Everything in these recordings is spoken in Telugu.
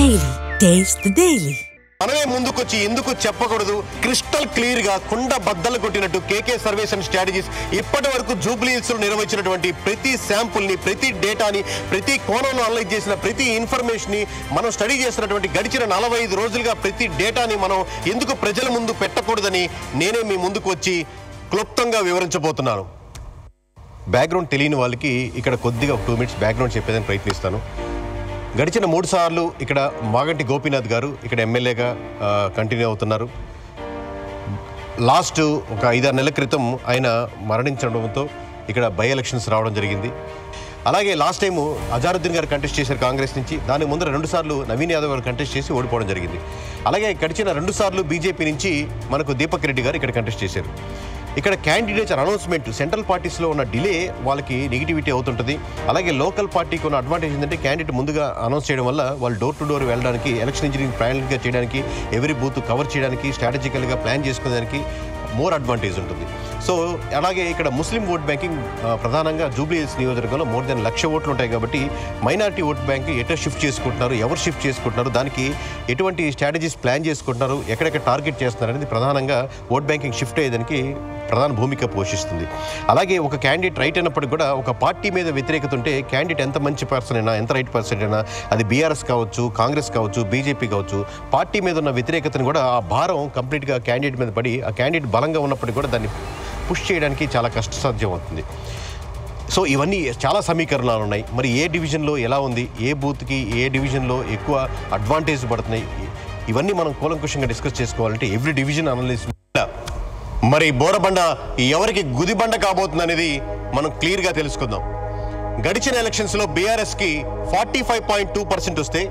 Daily. Taste the Daily. మనమే ముందుకొచ్చి ఎందుకు చెప్పకూడదు క్రిస్టల్ క్లియర్ గా కుండ బద్దలు కొట్టినట్టు కేకే సర్వేస్ అండ్ స్ట్రాటజీస్ ఇప్పటి వరకు జూబ్లీ హిల్స్ లో నిర్వహించినటువంటి ప్రతి శాంపుల్ ని ప్రతి డేటాని ప్రతి కోణంలో అనలైజ్ చేసిన ప్రతి ఇన్ఫర్మేషన్ ని మనం స్టడీ చేసినటువంటి గడిచిన 45 రోజులుగా ప్రతి డేటాని మనం ఎందుకు ప్రజల ముందు పెట్టకూడదని నేనే మీ ముందుకు వచ్చి క్లుప్తంగా వివరించబోతున్నాను. బ్యాక్గ్రౌండ్ తెలియని వాళ్ళకి ఇక్కడ కొద్దిగా 2 మినిట్స్ బ్యాక్గ్రౌండ్ చెప్పేదని ప్రయత్నిస్తాను. గడిచిన 3 సార్లు ఇక్కడ మాగంటి గోపీనాథ్ గారు ఇక్కడ ఎమ్మెల్యేగా కంటిన్యూ అవుతున్నారు. లాస్ట్ ఒక 5-6 నెలల క్రితం ఆయన మరణించడంతో ఇక్కడ బై ఎలక్షన్స్ రావడం జరిగింది. అలాగే లాస్ట్ టైము అజారుద్దీన్ గారు కంటెస్ట్ చేశారు కాంగ్రెస్ నుంచి. దానికి ముందర 2 సార్లు నవీన్ యాదవ్ గారు కంటెస్ట్ చేసి ఓడిపోవడం జరిగింది. అలాగే గడిచిన 2 సార్లు బీజేపీ నుంచి మనకు దీపక్ రెడ్డి గారు ఇక్కడ కంటెస్ట్ చేశారు. ఇక్కడ క్యాండిడేట్స్ అనౌన్స్మెంట్ సెంట్రల్ పార్టీస్లో ఉన్న డిలే వాళ్ళకి నెగిటివిటీ అవుతుంటుంది. అలాగే లోకల్ పార్టీకి ఉన్న అడ్వాంటేజ్ ఏంటంటే క్యాండిడేట్ ముందుగా అనౌన్స్ చేయడం వల్ల వాళ్ళు డోర్ టు డోర్ వెళ్ళడానికి, ఎలక్షన్ ఇంజనీరింగ్ ప్లాన్గా చేయడానికి, ఎవరీ బూత్ కవర్ చేయడానికి, స్ట్రాటజికల్గా ప్లాన్ చేసుకోవడానికి మోర్ అడ్వాంటేజ్ ఉంటుంది. సో అలాగే ఇక్కడ ముస్లిం ఓట్ బ్యాంకింగ్ ప్రధానంగా జూబ్లీ హిల్స్ నియోజకవర్గంలో మోర్ దెన్ 1,00,000 ఓట్లు ఉంటాయి కాబట్టి మైనారిటీ ఓట్ బ్యాంక్ ఎటు షిఫ్ట్ చేసుకుంటున్నారు, ఎవరు షిఫ్ట్ చేసుకుంటున్నారు, దానికి ఎటువంటి స్ట్రాటజీస్ ప్లాన్ చేసుకుంటున్నారు, ఎక్కడెక్కడ టార్గెట్ చేస్తున్నారు అనేది ప్రధానంగా ఓట్ బ్యాంకింగ్ షిఫ్ట్ అయ్యేదానికి ప్రధాన భూమిక పోషిస్తుంది. అలాగే ఒక క్యాండిడేట్ రైట్ అయినప్పుడు కూడా ఒక పార్టీ మీద వ్యతిరేకత ఉంటే క్యాండిడేట్ ఎంత మంచి పర్సన్ అయినా, ఎంత రైట్ పర్సన్ అయినా, అది బీఆర్ఎస్ కావచ్చు, కాంగ్రెస్ కావచ్చు, బీజేపీ కావచ్చు, పార్టీ మీద ఉన్న వ్యతిరేకతను కూడా ఆ భారం కంప్లీట్గా క్యాండిడేట్ మీద పడి ఆ క్యాండిడేట్ బలంగా ఉన్నప్పటికీ కూడా దాన్ని పుష్ చేయడానికి చాలా కష్టసాధ్యం అవుతుంది. సో ఇవన్నీ చాలా సమీకరణాలు ఉన్నాయి. మరి ఏ డివిజన్లో ఎలా ఉంది, ఏ బూత్కి ఏ డివిజన్లో ఎక్కువ అడ్వాంటేజ్ పడుతున్నాయి, ఇవన్నీ మనం కూలంకుషంగా డిస్కస్ చేసుకోవాలంటే ఎవ్రీ డివిజన్ అనలిస్ట్ మరి బోరబండ ఎవరికి గుదిబండ కాబోతుంది అనేది మనం క్లియర్గా తెలుసుకుందాం. గడిచిన ఎలక్షన్స్లో బీఆర్ఎస్కి 45.2% వస్తే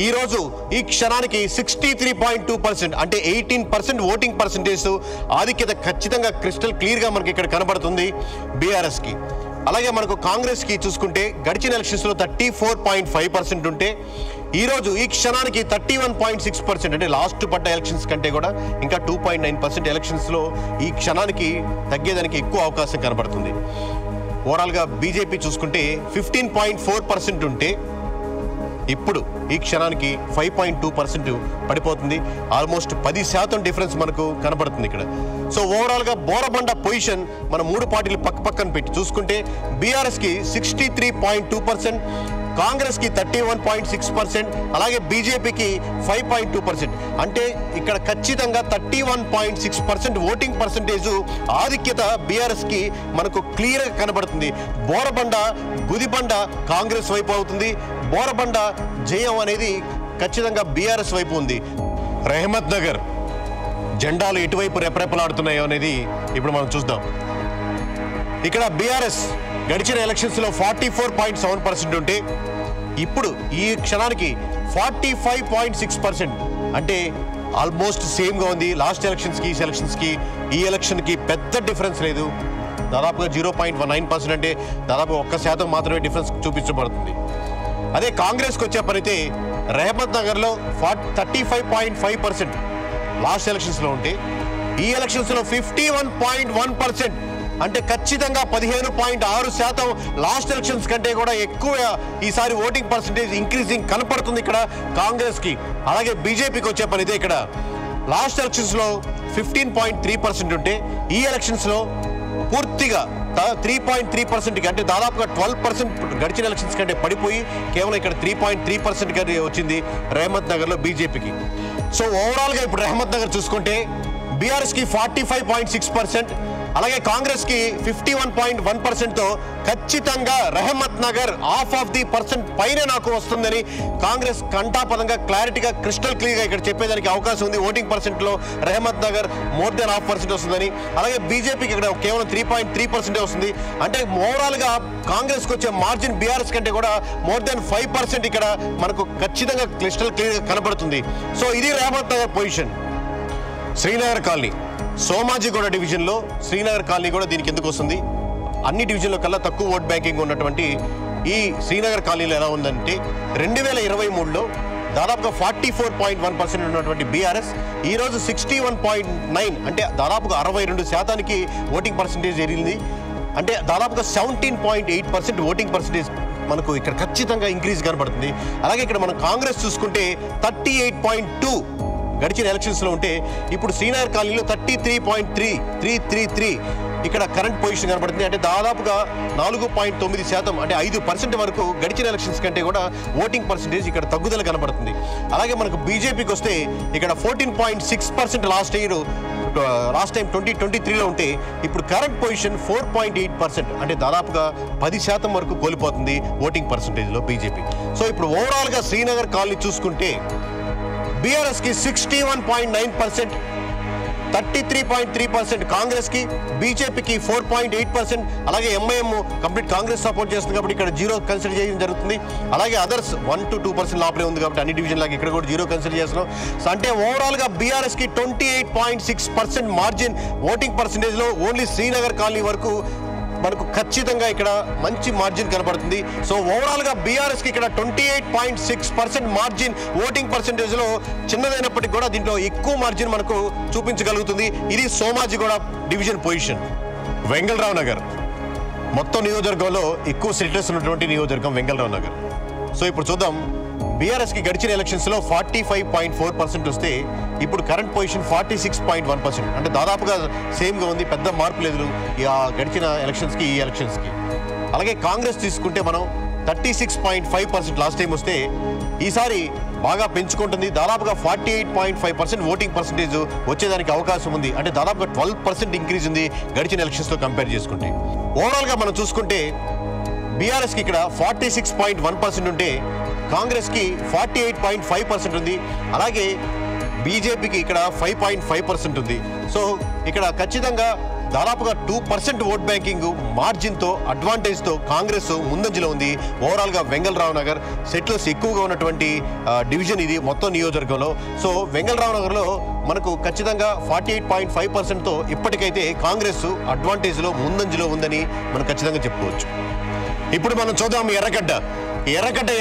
ఈరోజు ఈ క్షణానికి 63.2% అంటే 18% ఓటింగ్ పర్సంటేజ్ ఆధిక్యత ఖచ్చితంగా క్రిస్టల్ క్లియర్గా మనకి ఇక్కడ కనబడుతుంది బీఆర్ఎస్కి. అలాగే మనకు కాంగ్రెస్కి చూసుకుంటే గడిచిన ఎలక్షన్స్లో 34.5% ఉంటే ఈరోజు ఈ క్షణానికి 31.6% అంటే లాస్ట్ పడ్డ ఎలక్షన్స్ కంటే కూడా ఇంకా 2.9% ఎలక్షన్స్లో ఈ క్షణానికి తగ్గేదానికి ఎక్కువ అవకాశం కనబడుతుంది. ఓవరాల్గా బీజేపీ చూసుకుంటే 15.4% ఉంటే ఇప్పుడు ఈ క్షణానికి 5.2% పడిపోతుంది. ఆల్మోస్ట్ 10% డిఫరెన్స్ మనకు కనబడుతుంది ఇక్కడ. సో ఓవరాల్గా బోరబండ పొజిషన్ మన 3 పార్టీలు పక్కన పెట్టి చూసుకుంటే బీఆర్ఎస్కి 63.2%, కాంగ్రెస్కి 31.6%, అలాగే బీజేపీకి 5.2%. అంటే ఇక్కడ ఖచ్చితంగా 31.6% ఓటింగ్ పర్సంటేజ్ ఆధిక్యత బీఆర్ఎస్కి మనకు క్లియర్గా కనబడుతుంది. బోరబండ గుదిబండ కాంగ్రెస్ వైపు అవుతుంది. బోరబండ జయం అనేది ఖచ్చితంగా బీఆర్ఎస్ వైపు ఉంది. రెహమత్ నగర్ జెండాలు ఎటువైపు రెపరెపలాడుతున్నాయో అనేది ఇప్పుడు మనం చూద్దాం. ఇక్కడ బీఆర్ఎస్ గడిచిన ఎలక్షన్స్లో 44.7% ఉంటే ఇప్పుడు ఈ క్షణానికి 45.6%. అంటే ఆల్మోస్ట్ సేమ్గా ఉంది. లాస్ట్ ఎలక్షన్స్కి ఈ ఎలక్షన్కి పెద్ద డిఫరెన్స్ లేదు. దాదాపుగా 0.19% అంటే దాదాపు 1% మాత్రమే డిఫరెన్స్ చూపించబడుతుంది. అదే కాంగ్రెస్కి వచ్చే పనైతే రెహమత్ నగర్లో 35.5% లాస్ట్ ఎలక్షన్స్లో ఉంటే ఈ ఎలక్షన్స్లో 51.1%. అంటే ఖచ్చితంగా 15.6% లాస్ట్ ఎలక్షన్స్ కంటే కూడా ఎక్కువ ఈసారి ఓటింగ్ పర్సంటేజ్ ఇంక్రీజింగ్ కనపడుతుంది ఇక్కడ కాంగ్రెస్కి. అలాగే బీజేపీకి వచ్చే పనిదే ఇక్కడ లాస్ట్ ఎలక్షన్స్లో 15.3% ఉంటే ఈ ఎలక్షన్స్లో పూర్తిగా 3.3%కి అంటే దాదాపుగా 12% గడిచిన ఎలక్షన్స్ కంటే పడిపోయి కేవలం ఇక్కడ 3.3% వచ్చింది రెహమత్ నగర్లో బీజేపీకి. సో ఓవరాల్గా ఇప్పుడు రెహమత్ నగర్ చూసుకుంటే బీఆర్ఎస్కి 45.6%, అలాగే కాంగ్రెస్కి 51.1%తో ఖచ్చితంగా రెహమత్ నగర్ ½ పైనే నాకు వస్తుందని కాంగ్రెస్ కంటాపదంగా క్లారిటీగా క్రిస్టల్ క్లియర్గా ఇక్కడ చెప్పేదానికి అవకాశం ఉంది. ఓటింగ్ పర్సెంట్లో రెహమత్ నగర్ మోర్ దెన్ ½ వస్తుందని, అలాగే బీజేపీకి ఇక్కడ కేవలం 3.3% వస్తుంది. అంటే ఓవరాల్గా కాంగ్రెస్కి వచ్చే మార్జిన్ బీఆర్ఎస్ కంటే కూడా మోర్ దెన్ 5% ఇక్కడ మనకు ఖచ్చితంగా క్రిస్టల్ క్లియర్గా కనబడుతుంది. సో ఇది రెహమత్ నగర్ పొజిషన్. శ్రీనగర్ కాలనీ సోమాజిగూడ డివిజన్లో శ్రీనగర్ కాలనీ కూడా దీనికి ఎందుకు వస్తుంది? అన్ని డివిజన్లో కల్లా తక్కువ ఓట్ బ్యాంకింగ్ ఉన్నటువంటి ఈ శ్రీనగర్ కాలనీలో ఎలా ఉందంటే 2023లో దాదాపుగా 44.1% ఉన్నటువంటి బీఆర్ఎస్ ఈరోజు 61.9 అంటే దాదాపుగా 62% ఓటింగ్ పర్సంటేజ్ జరిగింది. అంటే దాదాపుగా 17.8% ఓటింగ్ పర్సంటేజ్ మనకు ఇక్కడ ఖచ్చితంగా ఇంక్రీజ్ కనబడుతుంది. అలాగే ఇక్కడ మనం కాంగ్రెస్ చూసుకుంటే 38.2 గడిచిన ఎలక్షన్స్లో ఉంటే ఇప్పుడు శ్రీనగర్ కాలనీలో 33.3 ఇక్కడ కరెంట్ పొజిషన్ కనబడుతుంది. అంటే దాదాపుగా 4.9% అంటే 5% వరకు గడిచిన ఎలక్షన్స్ కంటే కూడా ఓటింగ్ పర్సంటేజ్ ఇక్కడ తగ్గుదల కనబడుతుంది. అలాగే మనకు బీజేపీకి వస్తే ఇక్కడ 14.6% లాస్ట్ టైం 2023లో ఉంటే ఇప్పుడు కరెంట్ పొజిషన్ 4.8%, అంటే దాదాపుగా 10% వరకు కోల్పోతుంది ఓటింగ్ పర్సంటేజ్లో బీజేపీ. సో ఇప్పుడు ఓవరాల్గా శ్రీనగర్ కాలనీ చూసుకుంటే బీఆర్ఎస్కి 61.9%, 33.3% కాంగ్రెస్కి, బీజేపీకి 4.8%, అలాగే ఎంఐఎం కంప్లీట్ కాంగ్రెస్ సపోర్ట్ చేస్తుంది కాబట్టి ఇక్కడ 0 కన్సిడర్ చేయడం జరుగుతుంది. అలాగే అదర్స్ 1 to 2% లోపలే ఉంది కాబట్టి అన్ని డివిజన్ లాగా ఇక్కడ కూడా 0 కన్సిడర్ చేస్తున్నాం. సో అంటే ఓవరాల్గా బీఆర్ఎస్కి 28.6% మార్జిన్ ఓటింగ్ పర్సంటేజ్లో ఓన్లీ శ్రీనగర్ కాలనీ వరకు మనకు ఖచ్చితంగా ఇక్కడ మంచి మార్జిన్ కనబడుతుంది. సో ఓవరాల్గా బీఆర్ఎస్కి ఇక్కడ 28.6% మార్జిన్ ఓటింగ్ పర్సంటేజ్లో చిన్నదైనప్పటికీ కూడా దీంట్లో ఎక్కువ మార్జిన్ మనకు చూపించగలుగుతుంది. ఇది సోమాజిగూడ డివిజన్ పొజిషన్. వెంగళరావు నగర్ మొత్తం నియోజకవర్గంలో ఎక్కువ సెటిల్స్ ఉన్నటువంటి నియోజకవర్గం వెంగళరావు నగర్. సో ఇప్పుడు చూద్దాం, బీఆర్ఎస్కి గడిచిన ఎలక్షన్స్లో 45.4% వస్తే ఇప్పుడు కరెంట్ పొజిషన్ 46.1%, అంటే దాదాపుగా సేమ్గా ఉంది, పెద్ద మార్పు లేదు గడిచిన ఎలక్షన్స్కి ఈ ఎలక్షన్స్కి. అలాగే కాంగ్రెస్ తీసుకుంటే మనం 36.5% లాస్ట్ టైం వస్తే ఈసారి బాగా పెంచుకుంటుంది, దాదాపుగా 48.5% ఓటింగ్ పర్సంటేజ్ వచ్చేదానికి అవకాశం ఉంది. అంటే దాదాపుగా 12% ఇంక్రీజ్ ఉంది గడిచిన ఎలక్షన్స్తో కంపేర్ చేసుకుంటే. ఓవరాల్గా మనం చూసుకుంటే బీఆర్ఎస్కి ఇక్కడ 46.1% ఉంటే కాంగ్రెస్కి 48.5% ఉంది. అలాగే బీజేపీకి ఇక్కడ 5.5% ఉంది. సో ఇక్కడ ఖచ్చితంగా దాదాపుగా 2% ఓట్ బ్యాంకింగ్ మార్జిన్తో అడ్వాంటేజ్తో కాంగ్రెస్ ముందంజలో ఉంది. ఓవరాల్గా వెంగళరావు నగర్ సెటిల్స్ ఎక్కువగా ఉన్నటువంటి డివిజన్ ఇది మొత్తం నియోజకవర్గంలో. సో వెంగళరావు నగర్లో మనకు ఖచ్చితంగా 48.5%తో ఇప్పటికైతే కాంగ్రెస్ అడ్వాంటేజ్లో ముందంజలో ఉందని మనం ఖచ్చితంగా చెప్పుకోవచ్చు. ఇప్పుడు మనం చూద్దాం ఎర్రగడ్డ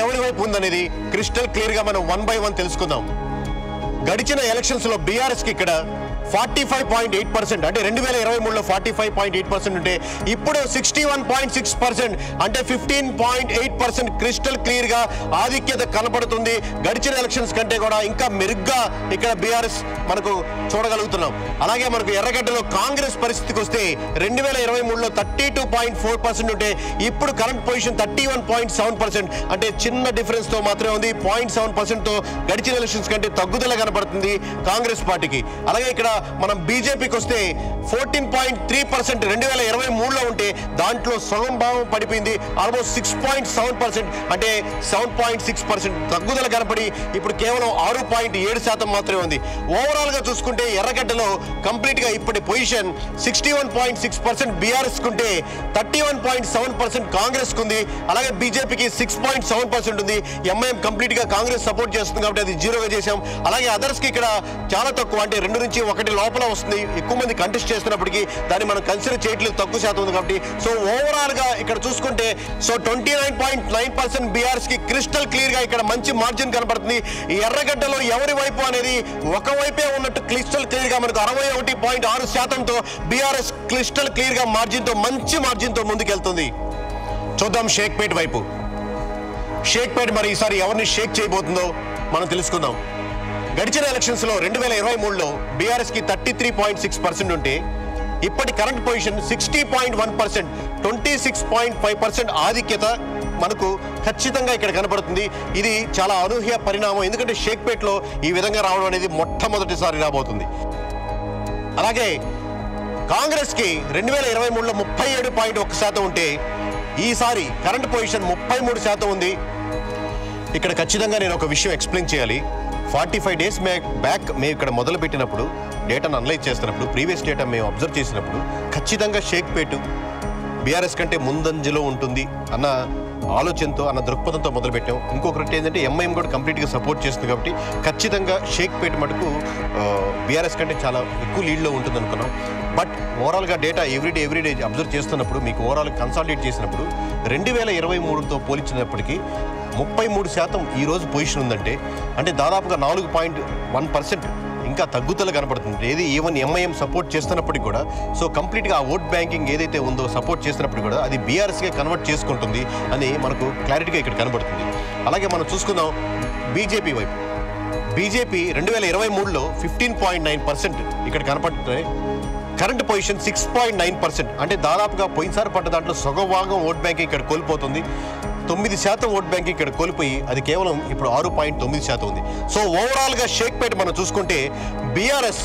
ఎవరి వైపు ఉందనేది క్రిస్టల్ క్లియర్గా మనం 1 by 1 తెలుసుకుందాం. గడిచిన ఎలక్షన్స్లో బీఆర్ఎస్కి ఇక్కడ 45.8%, అంటే 2023లో 45.8% ఉంటే ఇప్పుడు 61.6%, అంటే 15.8% క్రిస్టల్ క్లియర్గా ఆధిక్యత కనపడుతుంది. గడిచిన ఎలక్షన్స్ కంటే కూడా ఇంకా మెరుగ్గా ఇక్కడ బీఆర్ఎస్ మనకు చూడగలుగుతున్నాం. అలాగే మనకు ఎర్రగడ్డలో కాంగ్రెస్ పరిస్థితికి వస్తే 2023లో 32.4% ఉంటే ఇప్పుడు కరెంట్ పొజిషన్ 31.7%, అంటే చిన్న డిఫరెన్స్తో మాత్రమే ఉంది. 0.7%తో గడిచిన ఎలక్షన్స్ కంటే తగ్గుదల కనపడుతుంది కాంగ్రెస్ పార్టీకి. అలాగే ఇక్కడ మనం బీజేపీకి వస్తే 14.3% 2023లో ఉంటే దాంట్లో సగం భావం పడిపోయింది, ఆల్మోస్ట్ 6.7%, అంటే 7.6% తగ్గుదల కనపడి ఇప్పుడు కేవలం 6.7% మాత్రమే ఉంది. ఓవరాల్గా చూసుకుంటే ఎర్రగడ్డలో కంప్లీట్గా ఇప్పటి పొజిషన్ 61.6% బీఆర్ఎస్ కుంటే 31.7% కాంగ్రెస్ కుంది. అలాగే బీజేపీకి 6.7% ఉంది. ఎంఐఎం కంప్లీట్గా కాంగ్రెస్ సపోర్ట్ చేస్తుంది కాబట్టి అది 0గా చేశాం. అలాగే అదర్స్కి ఇక్కడ చాలా తక్కువ, అంటే 2 నుంచి 1 లోపల వస్తుంది. ఎక్కువ మంది కంటెస్ట్ చేస్తున్నప్పటికీ దాన్ని మనం కన్సిడర్ చేయట్లేదు, తక్కువ శాతం ఉంది కాబట్టి. సో ఓవరాల్గా ఇక్కడ చూసుకుంటే 29.9% బీఆర్ఎస్కి క్రిస్టల్ క్లియర్గా ఇక్కడ మంచి మార్జిన్ కనబడుతుంది. ఈ ఎర్రగడ్డలో ఎవరి వైపు అనేది ఒకవైపే ఉన్నట్టు క్రిస్టల్ క్లియర్గా మనకు 61.6%తో బీఆర్ఎస్ క్రిస్టల్ క్లియర్గా మార్జిన్తో మంచి మార్జిన్తో ముందుకెళ్తుంది. చూద్దాం షేక్పేట్ వైపు. షేక్పేట్ మరి ఈసారి ఎవరిని షేక్ చేయబోతుందో మనం తెలుసుకుందాం. గడిచిన ఎలక్షన్స్లో 2023లో బీఆర్ఎస్కి 33.6% ఉంటే ఇప్పటి కరెంట్ పొజిషన్ 60.1%, 26.5% ఆధిక్యత మనకు ఖచ్చితంగా ఇక్కడ కనబడుతుంది. ఇది చాలా అనూహ్య పరిణామం, ఎందుకంటే షేక్పేట్లో ఈ విధంగా రావడం అనేది మొట్టమొదటిసారి రాబోతుంది. అలాగే కాంగ్రెస్కి 2023లో 37.1% ఉంటే ఈసారి కరెంట్ పొజిషన్ 33% ఉంది. ఇక్కడ ఖచ్చితంగా నేను ఒక విషయం ఎక్స్ప్లెయిన్ చేయాలి. 45 days బ్యాక్ మేము ఇక్కడ మొదలుపెట్టినప్పుడు డేటాను అనలైజ్ చేస్తున్నప్పుడు, ప్రీవియస్ డేటా మేము అబ్జర్వ్ చేసినప్పుడు ఖచ్చితంగా షేక్పేట్ బీఆర్ఎస్ కంటే ముందంజలో ఉంటుంది అన్న ఆలోచనతో, అన్న దృక్పథంతో మొదలుపెట్టాం. ఇంకొకటి ఏంటంటే ఎంఐఎం కూడా కంప్లీట్గా సపోర్ట్ చేస్తుంది కాబట్టి ఖచ్చితంగా షేక్పేట్ మటుకు బీఆర్ఎస్ కంటే చాలా ఎక్కువ లీడ్లో ఉంటుంది అనుకున్నాం. బట్ ఓవరాల్గా డేటా ఎవ్రీడే అబ్జర్వ్ చేస్తున్నప్పుడు మీకు ఓవరాల్ కన్సాలిడేట్ చేసినప్పుడు 2023తో పోల్చినప్పటికీ 33% ఈరోజు పొజిషన్ ఉందంటే, అంటే దాదాపుగా 4.1% ఇంకా తగ్గుదల కనబడుతుంది. ఏది ఈవెన్ ఎంఐఎం సపోర్ట్ చేస్తున్నప్పటికీ కూడా సో కంప్లీట్గా ఆ ఓట్ బ్యాంకింగ్ ఏదైతే ఉందో సపోర్ట్ చేస్తున్నప్పుడు కూడా అది బీఆర్ఎస్కే కన్వర్ట్ చేసుకుంటుంది అని మనకు క్లారిటీగా ఇక్కడ కనబడుతుంది. అలాగే మనం చూసుకుందాం బీజేపీ వైపు. బీజేపీ 2023లో 15.9% ఇక్కడ కనపడుతున్నాయి. కరెంట్ పొజిషన్ 6.9%, అంటే దాదాపుగా పోయినసారి పడ్డ దాంట్లో సగం భాగం ఓట్ బ్యాంకింగ్ ఇక్కడ కోల్పోతుంది. 9% ఓట్ బ్యాంకింగ్ ఇక్కడ కోల్పోయి అది కేవలం ఇప్పుడు 6.9% ఉంది. సో ఓవరాల్గా షేక్పేట్ మనం చూసుకుంటే బీఆర్ఎస్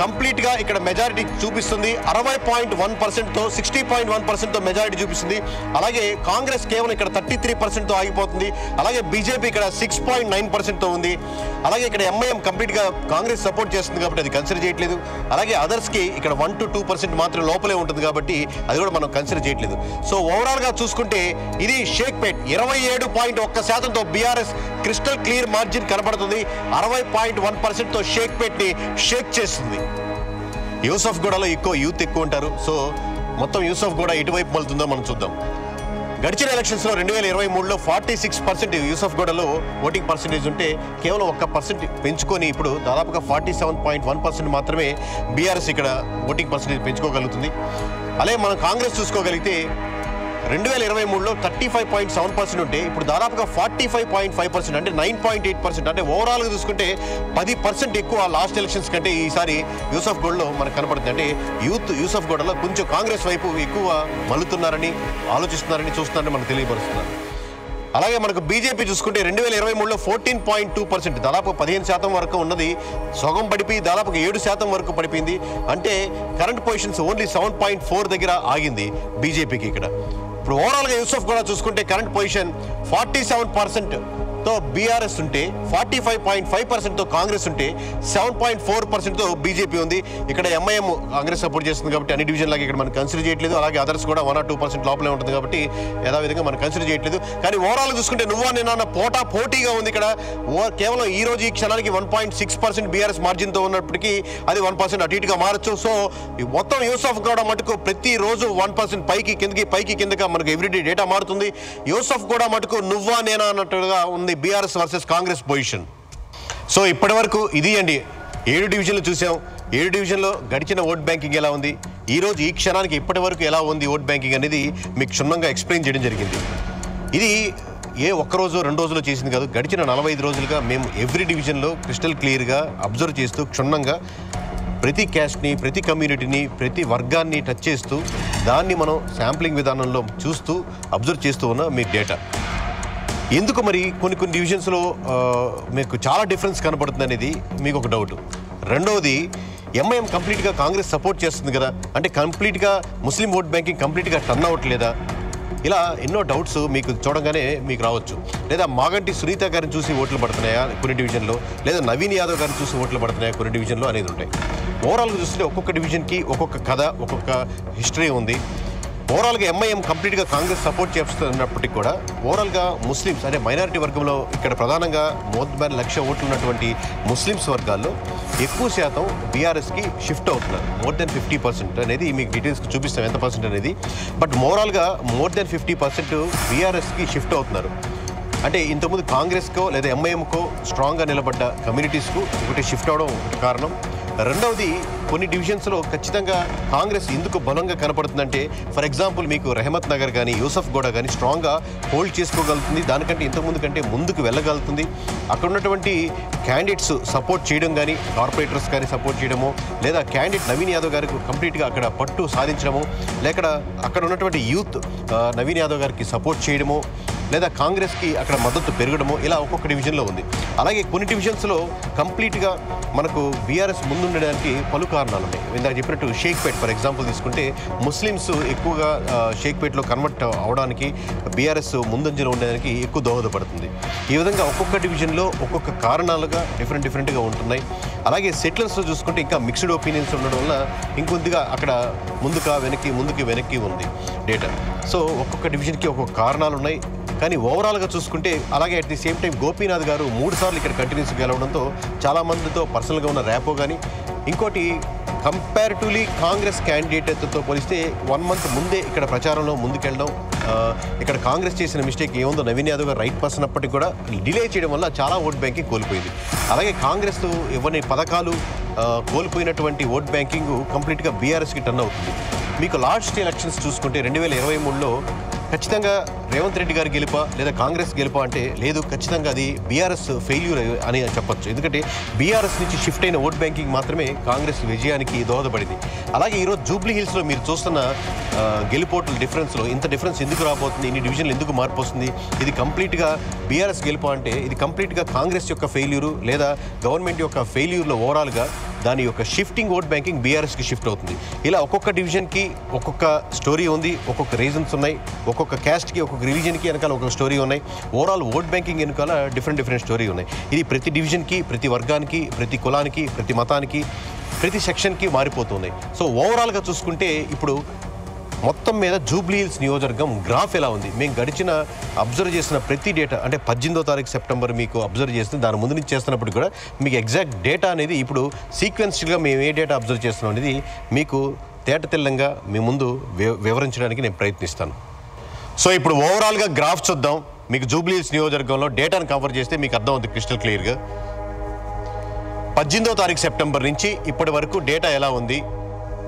కంప్లీట్గా ఇక్కడ మెజారిటీ చూపిస్తుంది. 60.1%తో 60.1%తో మెజారిటీ చూపిస్తుంది. అలాగే కాంగ్రెస్ కేవలం ఇక్కడ 33%తో ఆగిపోతుంది. అలాగే బీజేపీ ఇక్కడ 6.9%తో ఉంది. అలాగే ఇక్కడ ఎంఐఎం కంప్లీట్గా కాంగ్రెస్ సపోర్ట్ చేస్తుంది కాబట్టి అది కన్సిడర్ చేయట్లేదు. అలాగే అదర్స్కి ఇక్కడ 1 to 2% మాత్రం లోపలే ఉంటుంది కాబట్టి అది కూడా మనం కన్సిడర్ చేయట్లేదు. సో ఓవరాల్గా చూసుకుంటే ఇది షేక్పేట్ 27.1%తో బీఆర్ఎస్ క్రిస్టల్ క్లియర్ మార్జిన్ కనబడుతుంది. 60.1%తో షేక్పేట్ని షేక్ చేస్తుంది. యూసఫ్గూడలో యూత్ ఎక్కువ ఉంటారు. సో మొత్తం యూసఫ్గూడ ఎటువైపు మలుతుందో మనం చూద్దాం. గడిచిన ఎలక్షన్స్లో 2023లో 46% యూసఫ్గూడలో ఓటింగ్ పర్సెంటేజ్ ఉంటే కేవలం 1% పెంచుకొని ఇప్పుడు దాదాపుగా 47.1% మాత్రమే బీఆర్ఎస్ ఇక్కడ ఓటింగ్ పర్సెంటేజ్ పెంచుకోగలుగుతుంది. అలాగే మనం కాంగ్రెస్ చూసుకోగలిగితే 2023లో 35.7% ఉంటే ఇప్పుడు దాదాపుగా 45.5%, అంటే 9.8%, అంటే ఓవరాల్గా చూసుకుంటే 10% ఎక్కువ లాస్ట్ ఎలక్షన్స్ కంటే ఈసారి యూసఫ్గూడలో మనకు కనపడుతుంది. అంటే యూసఫ్గూడలో కొంచెం కాంగ్రెస్ వైపు ఎక్కువ మలుతున్నారని ఆలోచిస్తున్నారని చూస్తున్నారని మనకు తెలియపరుస్తున్నారు. అలాగే మనకు బీజేపీ చూసుకుంటే 2023లో 14.2%, దాదాపు 15% వరకు ఉన్నది సగం పడిపోయి దాదాపుగా 7% వరకు పడిపోయింది. అంటే కరెంట్ పొజిషన్స్ ఓన్లీ 7.4 దగ్గర ఆగింది బీజేపీకి ఇక్కడ. ఇప్పుడు ఓవరాల్గా యూసఫ్గూడ చూసుకుంటే కరెంట్ పొజిషన్ 47%తో బీఆర్ఎస్ ఉంటే 45.5%తో కాంగ్రెస్ ఉంటే 7.4%తో బీజేపీ ఉంది. ఇక్కడ ఎంఐఎం కాంగ్రెస్ సపోర్ట్ చేస్తుంది కాబట్టి అన్ని డివిజన్ లాగా ఇక్కడ మనం కన్సిడర్ చేయట్లేదు. అలాగే అదర్స్ కూడా 1 or 2% లోపలే ఉంటుంది కాబట్టి యథావిధంగా మనం కన్సిడర్ చేయట్లేదు. కానీ ఓవరాల్ చూసుకుంటే నువ్వా నేనా పోటీగా ఉంది ఇక్కడ. కేవలం ఈ రోజు ఈ క్షణానికి 1.6% బీఆర్ఎస్ మార్జిన్తో ఉన్నప్పటికీ అది 1% అటు ఇటుగా మారచ్చు. సో మొత్తం యూసఫ్గూడ మటుకు ప్రతిరోజు 1% పైకి కిందకి మనకు ఎవ్రీడే డేటా మారుతుంది. యూసఫ్గూడ మటుకు నువ్వా నేనా అన్నట్టుగా ఉంది BRS versus Congress position. So ఇప్పటి వరకు ఇది అండి 7 డివిజన్లు చూసాం. 7 డివిజన్లో గడిచిన ఓట్ బ్యాంకింగ్ ఎలా ఉంది, ఈ రోజు ఈ క్షణానికి ఇప్పటి వరకు ఎలా ఉంది ఓట్ బ్యాంకింగ్ అనేది మీకు క్షుణ్ణంగా ఎక్స్ప్లెయిన్ చేయడం జరిగింది. ఇది ఒక్కరోజు 2 రోజుల్లో చేసింది కాదు. గడిచిన 45 రోజులుగా మేము ఎవ్రీ డివిజన్లో క్రిస్టల్ క్లియర్గా అబ్జర్వ్ చేస్తూ క్షుణ్ణంగా ప్రతి క్యాస్ట్ని, ప్రతి కమ్యూనిటీని, ప్రతి వర్గాన్ని టచ్ చేస్తూ దాన్ని మనం శాంప్లింగ్ విధానంలో చూస్తూ అబ్జర్వ్ చేస్తూ ఉన్న మీ డేటా. ఎందుకు మరి కొన్ని డివిజన్స్లో మీకు చాలా డిఫరెన్స్ కనపడుతుంది అనేది మీకు ఒక డౌట్. రెండవది ఎంఐఎం కంప్లీట్గా కాంగ్రెస్ సపోర్ట్ చేస్తుంది కదా, అంటే కంప్లీట్గా ముస్లిం ఓట్ బ్యాంకింగ్ కంప్లీట్గా టర్న్ అవ్వట్లేదా? ఇలా ఎన్నో డౌట్స్ మీకు చూడగానే మీకు రావచ్చు. లేదా మాగంటి సునీత గారిని చూసి ఓట్లు పడుతున్నాయా కొన్ని డివిజన్లో, లేదా నవీన్ యాదవ్ గారిని చూసి ఓట్లు పడుతున్నాయా కొన్ని డివిజన్లో అనేది ఉంటాయి. ఓవరాల్గా చూస్తే ఒక్కొక్క డివిజన్కి ఒక్కొక్క కథ, ఒక్కొక్క హిస్టరీ ఉంది. ఓవరాల్గా ఎంఐఎం కంప్లీట్గా కాంగ్రెస్ సపోర్ట్ చేస్తున్నప్పటికీ కూడా ఓవరాల్గా ముస్లిమ్స్ అంటే మైనారిటీ వర్గంలో ఇక్కడ ప్రధానంగా 1,00,000 ఓట్లు ఉన్నటువంటి ముస్లిమ్స్ వర్గాల్లో ఎక్కువ శాతం బీఆర్ఎస్కి షిఫ్ట్ అవుతున్నారు. మోర్ దెన్ 50% అనేది మీకు డీటెయిల్స్కి చూపిస్తాం ఎంత పర్సెంట్ అనేది. బట్ ఓవరాల్గా మోర్ దెన్ 50% బీఆర్ఎస్కి షిఫ్ట్ అవుతున్నారు. అంటే ఇంతకుముందు కాంగ్రెస్కో లేదా ఎంఐఎంకో స్ట్రాంగ్గా నిలబడ్డ కమ్యూనిటీస్కు ఒకటి షిఫ్ట్ అవడం ఒకటి కారణం. రెండవది కొన్ని డివిజన్స్లో ఖచ్చితంగా కాంగ్రెస్ ఎందుకు బలంగా కనపడుతుందంటే ఫర్ ఎగ్జాంపుల్ మీకు రెహమత్ నగర్ కానీ యూసఫ్గూడ కానీ స్ట్రాంగ్గా హోల్డ్ చేసుకోగలుగుతుంది. దానికంటే ఇంతకుముందు కంటే ముందుకు వెళ్ళగలుగుతుంది. అక్కడ ఉన్నటువంటి క్యాండిడేట్స్ సపోర్ట్ చేయడం కానీ, కార్పొరేటర్స్ కానీ సపోర్ట్ చేయడము, లేదా క్యాండిడేట్ నవీన్ యాదవ్ గారికి కంప్లీట్గా అక్కడ పట్టు సాధించడము, లేక అక్కడ ఉన్నటువంటి యూత్ నవీన్ యాదవ్ గారికి సపోర్ట్ చేయడము, లేదా కాంగ్రెస్కి అక్కడ మద్దతు పెరగడము, ఇలా ఒక్కొక్క డివిజన్లో ఉంది. అలాగే కొన్ని డివిజన్స్లో కంప్లీట్గా మనకు బీఆర్ఎస్ ముందుండడానికి పలు కారణాలు ఉన్నాయి. ఇందాక చెప్పినట్టు షేక్పేట్ ఫర్ ఎగ్జాంపుల్ తీసుకుంటే ముస్లిమ్స్ ఎక్కువగా షేక్పేట్లో కన్వర్ట్ అవడానికి బీఆర్ఎస్ ముందంజలో ఉండడానికి ఎక్కువ దోహదపడుతుంది. ఈ విధంగా ఒక్కొక్క డివిజన్లో ఒక్కొక్క కారణాలుగా డిఫరెంట్గా ఉంటున్నాయి. అలాగే సెటిలర్స్లో చూసుకుంటే ఇంకా మిక్స్డ్ ఒపీనియన్స్ ఉండడం వల్ల ఇంకొద్దిగా అక్కడ ముందుకి వెనక్కి ఉంది డేటా. సో ఒక్కొక్క డివిజన్కి ఒక్కొక్క కారణాలు ఉన్నాయి. కానీ ఓవరాల్గా చూసుకుంటే అలాగే at the same time Gopinath గారు 3 సార్లు ఇక్కడ కంటిన్యూస్గా గెలవడంతో చాలామందితో పర్సనల్గా ఉన్న ర్యాపో కానీ, ఇంకోటి కంపారిటివ్లీ కాంగ్రెస్ క్యాండిడేట్తో పోలిస్తే 1 మంత్ ముందే ఇక్కడ ప్రచారంలో ముందుకెళ్ళడం, ఇక్కడ కాంగ్రెస్ చేసిన మిస్టేక్ ఏముందో నవీన్ యాదవ్ గారు రైట్ పర్సన్ అప్పటికి కూడా డిలే చేయడం వల్ల చాలా ఓట్ బ్యాంకింగ్ కోల్పోయింది. అలాగే కాంగ్రెస్ ఇవ్వని పథకాలు కోల్పోయినటువంటి ఓట్ బ్యాంకింగ్ కంప్లీట్గా బీఆర్ఎస్కి టర్న్ అవుతుంది. మీకు లాస్ట్ ఎలక్షన్స్ చూసుకుంటే 2023లో ఖచ్చితంగా రేవంత్ రెడ్డి గారు గెలుపా లేదా కాంగ్రెస్ గెలుపా అంటే లేదు, ఖచ్చితంగా అది బీఆర్ఎస్ ఫెయిల్యూర్ అని చెప్పొచ్చు. ఎందుకంటే బీఆర్ఎస్ నుంచి షిఫ్ట్ అయిన ఓట్ బ్యాంకింగ్ మాత్రమే కాంగ్రెస్ విజయానికి దోహదపడింది. అలాగే ఈరోజు జూబ్లీ హిల్స్లో మీరు చూస్తున్న గెలుపోట్ల డిఫరెన్స్లో ఇంత డిఫరెన్స్ ఎందుకు రాబోతుంది, ఇన్ని డివిజన్లు ఎందుకు మార్పు వస్తుంది, ఇది కంప్లీట్గా బీఆర్ఎస్ గెలుపా అంటే ఇది కంప్లీట్గా కాంగ్రెస్ యొక్క ఫెయిల్యూరు లేదా గవర్నమెంట్ యొక్క ఫెయిల్యూర్లో ఓవరాల్గా దాని యొక్క షిఫ్టింగ్ ఓట్ బ్యాంకింగ్ బీఆర్ఎస్కి షిఫ్ట్ అవుతుంది. ఇలా ఒక్కొక్క డివిజన్కి ఒక్కొక్క స్టోరీ ఉంది, ఒక్కొక్క రీజన్స్ ఉన్నాయి, ఒక్కొక్క క్యాస్ట్కి ఒక్కొక్క రిలీజన్కి వెనకాల ఒక్కొక్క స్టోరీ ఉన్నాయి, ఓవరాల్ ఓట్ బ్యాంకింగ్ వెనకాల డిఫరెంట్ స్టోరీ ఉన్నాయి. ఇది ప్రతి డివిజన్కి, ప్రతి వర్గానికి, ప్రతి కులానికి, ప్రతి మతానికి, ప్రతి సెక్షన్కి మారిపోతున్నాయి. సో ఓవరాల్గా చూసుకుంటే ఇప్పుడు మొత్తం మీద జూబ్లీ హిల్స్ నియోజకవర్గం గ్రాఫ్ ఎలా ఉంది, మేము గడిచిన అబ్జర్వ్ చేసిన ప్రతి డేటా అంటే 18వ తారీఖు సెప్టెంబర్ మీకు అబ్జర్వ్ చేస్తుంది, దాని ముందు నుంచి చేస్తున్నప్పుడు కూడా మీకు ఎగ్జాక్ట్ డేటా అనేది ఇప్పుడు సీక్వెన్స్గా మేము ఏ డేటా అబ్జర్వ్ చేస్తున్నాం అనేది మీకు తేటతెల్లంగా మీ ముందు వివరించడానికి నేను ప్రయత్నిస్తాను. సో ఇప్పుడు ఓవరాల్గా గ్రాఫ్ చూద్దాం. మీకు జూబ్లీ హిల్స్ నియోజకవర్గంలో డేటాను కవర్ చేస్తే మీకు అర్థం అవుతుంది క్రిస్టల్ క్లియర్గా. 18వ తారీఖు సెప్టెంబర్ నుంచి ఇప్పటి వరకు డేటా ఎలా ఉంది,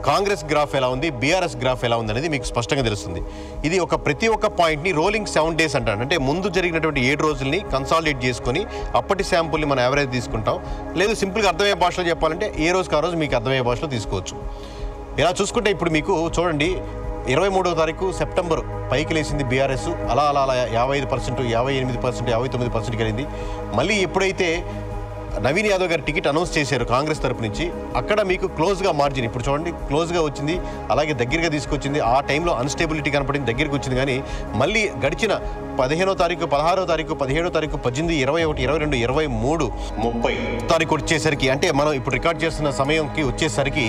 కాంగ్రెస్ గ్రాఫ్ ఎలా ఉంది, బీఆర్ఎస్ గ్రాఫ్ ఎలా ఉంది అనేది మీకు స్పష్టంగా తెలుస్తుంది. ఇది ప్రతి ఒక్క పాయింట్ని రోలింగ్ 7 days అంటారు. అంటే ముందు జరిగినటువంటి 7 రోజుల్ని కన్సాలిడేట్ చేసుకొని అప్పటి శాంపుల్ని మనం యావరేజ్ తీసుకుంటాం. లేదు సింపుల్గా అర్థమయ్యే భాషలో చెప్పాలంటే ఏ రోజుకి ఆ రోజు మీకు అర్థమయ్యే భాషలో తీసుకోవచ్చు. ఇలా చూసుకుంటే ఇప్పుడు మీకు చూడండి 23వ తారీఖు సెప్టెంబర్ పైకి లేచింది బీఆర్ఎస్, అలా 55%, 58%, 59% కలిగింది. మళ్ళీ ఎప్పుడైతే నవీన్ యాదవ్ గారు టికెట్ అనౌన్స్ చేశారు కాంగ్రెస్ తరపు నుంచి, అక్కడ మీకు క్లోజ్గా మార్జిన్ ఇప్పుడు చూడండి క్లోజ్గా వచ్చింది, అలాగే దగ్గరగా తీసుకొచ్చింది. ఆ టైంలో అన్స్టేబిలిటీ కనపడింది, దగ్గరికి వచ్చింది. కానీ మళ్ళీ గడిచిన 15వ తారీఖు, 16వ తారీఖు, 17వ తారీఖు, 18, 21, 22, 23, 30 తారీఖు వచ్చేసరికి, అంటే మనం ఇప్పుడు రికార్డ్ చేస్తున్న సమయంకి వచ్చేసరికి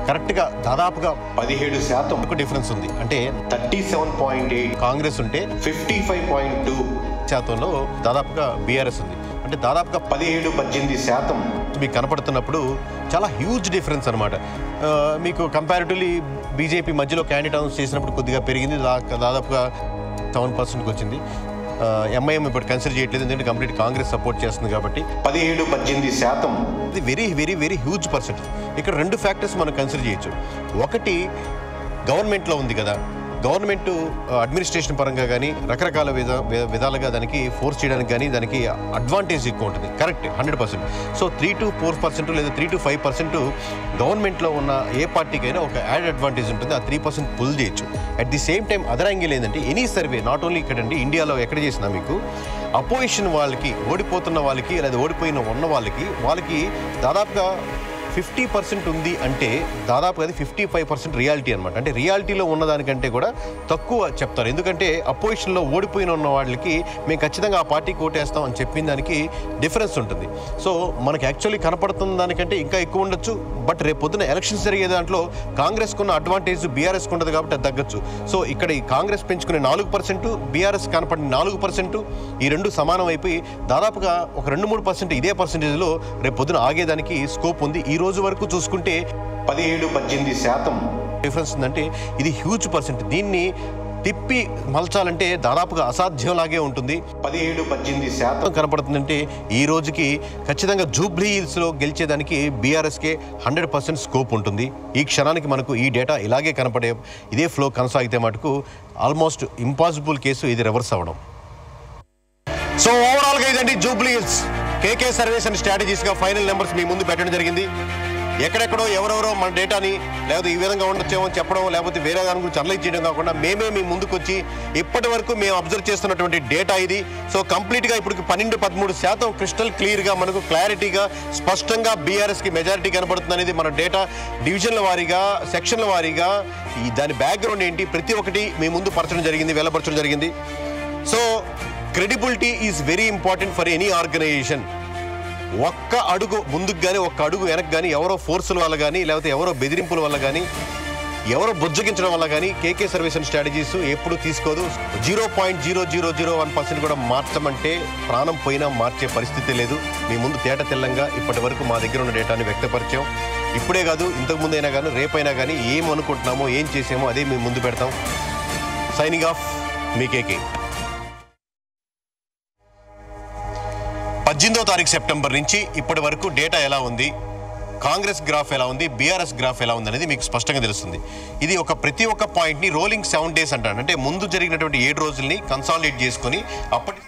కరెక్ట్గా దాదాపుగా 17% డిఫరెన్స్ ఉంది. అంటే 37.8 కాంగ్రెస్ ఉంటే 55.2% దాదాపుగా బీఆర్ఎస్ ఉంది. అంటే దాదాపుగా 17-18% మీకు కనపడుతున్నప్పుడు చాలా హ్యూజ్ డిఫరెన్స్ అనమాట. మీకు కంపారిటివ్లీ బీజేపీ మధ్యలో క్యాండిడేట్ అనౌన్స్ చేసినప్పుడు కొద్దిగా పెరిగింది, దాదాపుగా 7%కి వచ్చింది. ఎంఐఎం ఇప్పుడు కన్సిడర్ చేయట్లేదు, ఎందుకంటే కంప్లీట్ కాంగ్రెస్ సపోర్ట్ చేస్తుంది కాబట్టి 17-18% ఇది వెరీ హ్యూజ్ పర్సెంటేజ్. ఇక్కడ 2 ఫ్యాక్టర్స్ మనం కన్సిడర్ చేయొచ్చు. ఒకటి గవర్నమెంట్లో ఉంది కదా, గవర్నమెంట్ అడ్మినిస్ట్రేషన్ పరంగా కానీ రకరకాల విధాలుగా దానికి ఫోర్స్ చేయడానికి కానీ దానికి అడ్వాంటేజ్ ఎక్కువ ఉంటుంది. కరెక్ట్ 100%. సో 3-4% లేదా 3-5% గవర్నమెంట్లో ఉన్న ఏ పార్టీకైనా ఒక యాడ్ అడ్వాంటేజ్ ఉంటుంది, ఆ 3% పుల్ చేయొచ్చు. At the same time other angle ఏంటంటే ఎనీ సర్వే నాట్ ఓన్లీ ఇక్కడండి, ఇండియాలో ఎక్కడ చేసినా మీకు అపోజిషన్ వాళ్ళకి, ఓడిపోతున్న వాళ్ళకి లేదా ఓడిపోయిన ఉన్న వాళ్ళకి దాదాపుగా 50% ఉంది అంటే దాదాపు అది 55% రియాలిటీ అనమాట. అంటే రియాలిటీలో ఉన్నదానికంటే కూడా తక్కువ చెప్తారు. ఎందుకంటే అపోజిషన్లో ఓడిపోయిన ఉన్న వాళ్ళకి మేము ఖచ్చితంగా ఆ పార్టీకి ఓటేస్తాం అని చెప్పిన దానికి డిఫరెన్స్ ఉంటుంది. సో మనకి యాక్చువల్లీ కనపడుతున్న దానికంటే ఇంకా ఎక్కువ ఉండొచ్చు. బట్ రేపు పొద్దున ఎలక్షన్స్ జరిగే దాంట్లో కాంగ్రెస్కు ఉన్న అడ్వాంటేజ్ బీఆర్ఎస్కి ఉండదు కాబట్టి అది తగ్గచ్చు. సో ఇక్కడ ఈ కాంగ్రెస్ పెంచుకునే 4%, బీఆర్ఎస్ కనపడిన 4%, ఈ రెండు సమానం అయిపోయి దాదాపుగా ఒక 2-3% ఇదే పర్సెంటేజ్లో రేపు పొద్దున ఆగేదానికి స్కోప్ ఉంది. ఈ రోజు వరకు చూసుకుంటే 17-18% డిఫరెన్స్ ఉందంటే ఇది హ్యూజ్ పర్సెంట్. దీన్ని తిప్పి మలచాలంటే దాదాపుగా అసాధ్యంలాగే ఉంటుంది. 17-18% కనపడుతుందంటే ఈ రోజుకి ఖచ్చితంగా జూబ్లీ హిల్స్లో గెలిచేదానికి బీఆర్ఎస్కే 100% స్కోప్ ఉంటుంది. ఈ క్షణానికి మనకు ఈ డేటా ఇలాగే కనపడే ఇదే ఫ్లో కొనసాగితే మటుకు ఆల్మోస్ట్ ఇంపాసిబుల్ కేసు ఇది రివర్స్ అవ్వడం. సో ఓవరాల్గా ఇదండి జూబ్లీ హిల్స్ కేకే సర్వేస్ అండ్ స్ట్రాటజీస్గా ఫైనల్ నెంబర్స్ మీ ముందు పెట్టడం జరిగింది. ఎక్కడెక్కడో ఎవరెవరో మన డేటాని లేకపోతే ఈ విధంగా ఉండొచ్చేమో చెప్పడం, లేకపోతే వేరే దాని గురించి అనలైజ్ చేయడం కాకుండా మేమే మీ ముందుకు వచ్చి ఇప్పటి వరకు మేము అబ్జర్వ్ చేస్తున్నటువంటి డేటా ఇది. సో కంప్లీట్గా ఇప్పటికి 12-13% క్రిస్టల్ క్లియర్గా మనకు క్లారిటీగా స్పష్టంగా బీఆర్ఎస్కి మెజారిటీ కనబడుతుంది అనేది మన డేటా. డివిజన్ల వారీగా, సెక్షన్ల వారీగా దాని బ్యాక్గ్రౌండ్ ఏంటి ప్రతి ఒక్కటి మీ ముందు పరచడం జరిగింది, వెల్లపరచడం జరిగింది. So credibility is very important for any organisation. ఒక్క అడుగు ముందుకు కానీ ఒక్క అడుగు వెనక్కి కానీ ఎవరో ఫోర్సుల వల్ల కానీ లేకపోతే ఎవరో బెదిరింపుల వల్ల కానీ ఎవరో బుజ్జగించడం వల్ల కానీ కేకే సర్వీస్ అండ్ స్ట్రాటజీస్ ఎప్పుడు తీసుకోదు. 0.0001% కూడా మార్చమంటే ప్రాణం పోయినా మార్చే పరిస్థితి లేదు. మీ ముందు తేట తెల్లంగా ఇప్పటి వరకు మా దగ్గర ఉన్న డేటాని వ్యక్తపరిచాం. ఇప్పుడే కాదు, ఇంతకుముందైనా కానీ, రేపైనా కానీ ఏం అనుకుంటున్నామో, ఏం చేసామో అదే మేము ముందు పెడతాం. సైనింగ్ ఆఫ్, మీ కేకే. 18వ తారీఖు సెప్టెంబర్ నుంచి ఇప్పటి వరకు డేటా ఎలా ఉంది, కాంగ్రెస్ గ్రాఫ్ ఎలా ఉంది, బీఆర్ఎస్ గ్రాఫ్ ఎలా ఉంది అనేది మీకు స్పష్టంగా తెలుస్తుంది. ఇది ప్రతి ఒక్క పాయింట్ని రోలింగ్ 7 days అంటారు. అంటే ముందు జరిగినటువంటి 7 రోజుల్ని కన్సాలిడేట్ చేసుకొని అప్పటి